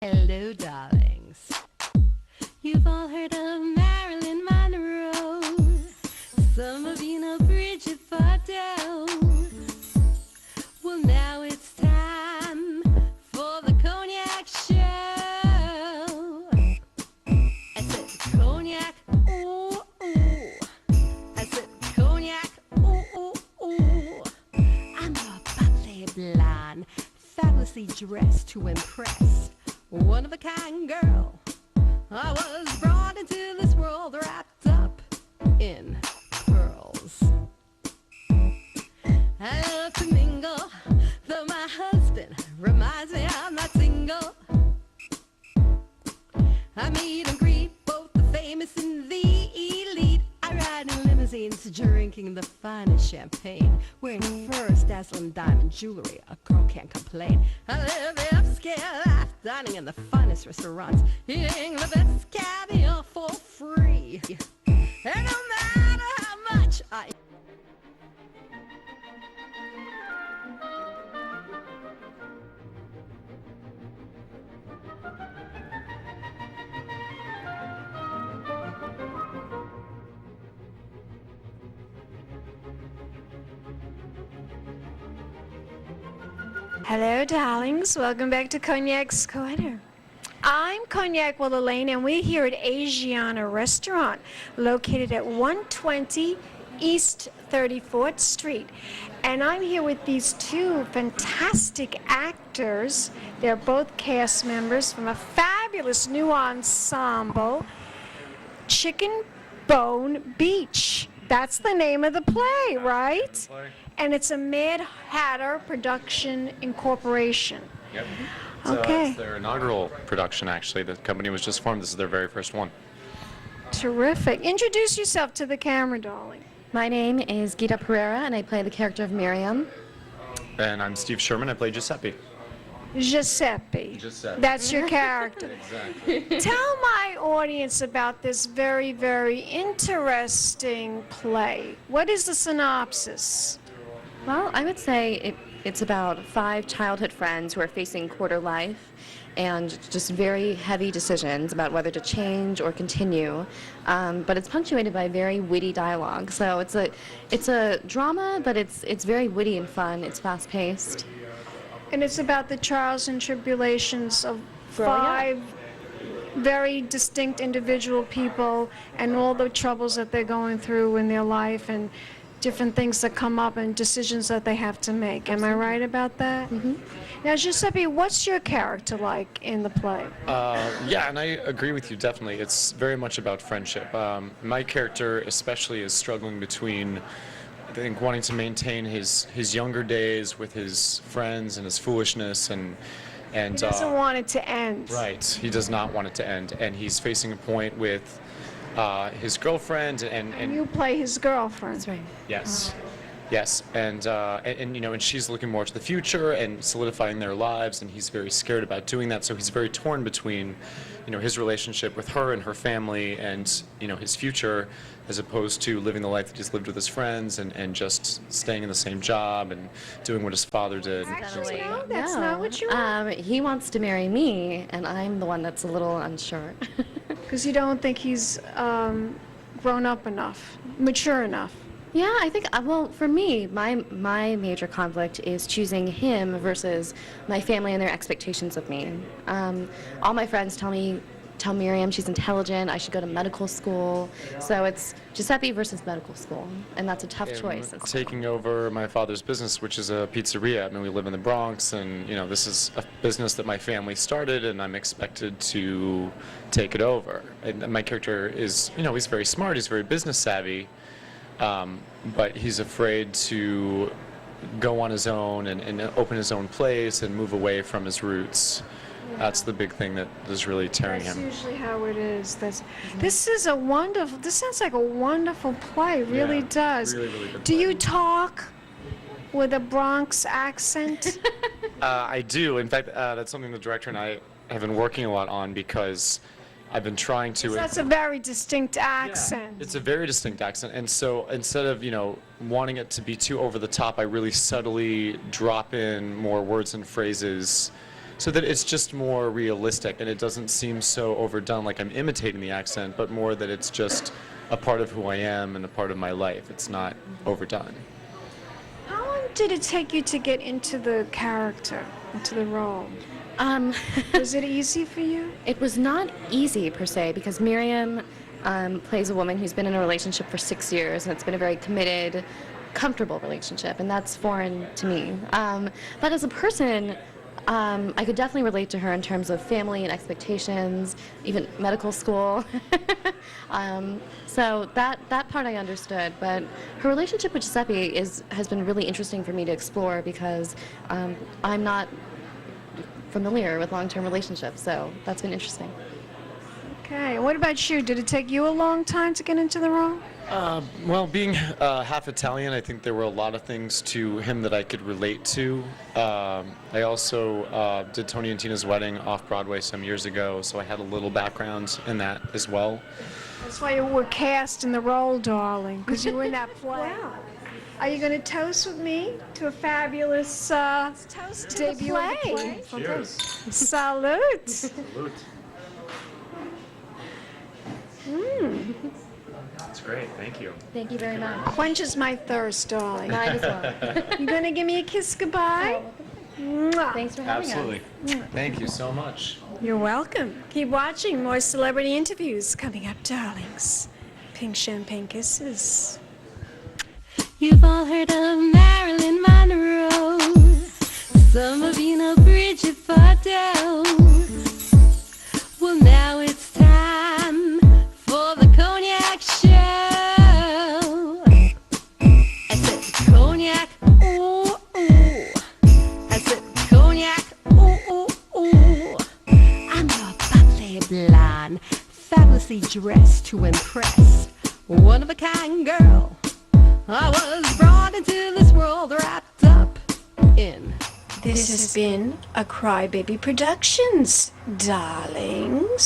Hello, darlings. You've all heard of Marilyn Monroe. Some of you know Bridget Bardot. Well, now it's time for the Cognac Show. I said cognac, ooh, ooh. I said cognac, ooh, ooh, ooh. I'm a bubbly blonde, fabulously dressed to impress. One-of-a-kind girl. I was brought into this world wrapped up in pearls. I love to mingle, though my husband reminds me I'm not single. I meet and greet both the famous and the elite. I ride in limousines, drinking the finest champagne, wearing furs, dazzling diamond jewelry. A girl can't complain. I live the upscale life, dining in the finest restaurants, eating the best caviar for free. And no matter how much I Hello, darlings. Welcome back to Cognac's Corner. I'm Cognac Wellerlane, and we're here at Asiana Restaurant, located at 120 East 34th Street. And I'm here with these two fantastic actors. They're both cast members from a fabulous new ensemble, Chicken Bone Beach. That's the name of the play, right? And it's a Mad Hatter Production Incorporation. Yep. Okay. It's their inaugural production, actually. The company was just formed. This is their very first one. Terrific. Introduce yourself to the camera, darling. My name is Geeta Pereira, and I play the character of Miriam. And I'm Steve Sherman. I play Giuseppe. Giuseppe. Giuseppe. That's your character. Exactly. Tell my audience about this very, very interesting play. What is the synopsis? Well, I would say it's about 5 childhood friends who are facing quarter life and just very heavy decisions about whether to change or continue. But it's punctuated by very witty dialogue. So it's a drama, but it's very witty and fun. It's fast-paced. And it's about the trials and tribulations of 5 very distinct individual people and all the troubles that they're going through in their life and different things that come up and decisions that they have to make. Am I right about that? Mm-hmm. Now, Giuseppe, what's your character like in the play? Yeah, and I agree with you, definitely. It's very much about friendship. My character especially is struggling between, I think, wanting to maintain his younger days with his friends and his foolishness and He doesn't want it to end. Right. He does not want it to end. And he's facing a point with his girlfriend and You play his girlfriend. That's right. Yes. Yes, and you know, and she's looking more to the future and solidifying their lives, and he's very scared about doing that. So he's very torn between, you know, his relationship with her and her family, and you know, his future, as opposed to living the life that he's lived with his friends and just staying in the same job and doing what his father did. Actually, no, that's not what you want. He wants to marry me, and I'm the one that's a little unsure. Because you don't think he's grown up enough, mature enough. Yeah, I think, well, for me, my major conflict is choosing him versus my family and their expectations of me. All my friends tell Miriam she's intelligent, I should go to medical school. So it's Giuseppe versus medical school, and that's a tough choice. Taking over my father's business, which is a pizzeria. I mean, we live in the Bronx, and you know, this is a business that my family started, and I'm expected to take it over. And my character is, you know, he's very smart, he's very business savvy. But he's afraid to go on his own and open his own place and move away from his roots. Yeah. That's the big thing that is really tearing him. That's usually how it is. This sounds like a wonderful play, really does. Really, really good Do play. you talk with a Bronx accent? I do. In fact, that's something the director and I have been working a lot on, because I've been trying to. That's a very distinct accent. Yeah, it's a very distinct accent, and so instead of, you know, wanting it to be too over the top, I really subtly drop in more words and phrases so that it's just more realistic and it doesn't seem so overdone like I'm imitating the accent, but more that it's just a part of who I am and a part of my life. It's not overdone. How long did it take you to get into the character, into the role? Was it easy for you? It was not easy per se because Miriam plays a woman who's been in a relationship for 6 years, and it's been a very committed, comfortable relationship, and that's foreign to me. But as a person, I could definitely relate to her in terms of family and expectations, even medical school. So that part I understood, but her relationship with Giuseppe has been really interesting for me to explore because I'm not familiar with long-term relationships, so that's been interesting. Okay, what about you? Did it take you a long time to get into the role? Well, being half Italian, I think there were a lot of things to him that I could relate to. I also did Tony and Tina's Wedding off-Broadway some years ago, so I had a little background in that as well. That's why you were cast in the role, darling, because you were in that play. Wow. Are you going to toast with me to a fabulous toast to debut the play? Cheers. Salute. Salute. That's great. Thank you. Thank you very much. Quenches my thirst, darling. Mine as well. You going to give me a kiss goodbye? Mwah. Thanks for having Absolutely. us. Thank you so much. You're welcome. Keep watching. More celebrity interviews coming up, darlings. Pink champagne kisses. You've all heard of Marilyn Monroe. Some of you know Bridget Bardot. Well, now it's time for the Cognac Show. I said cognac, ooh, ooh. I said cognac, ooh, ooh, ooh. I'm your bubbly blonde, fabulously dressed to impress. One of a kind girl. I was brought into this world wrapped up in. This has been a Crybaby Productions, darlings.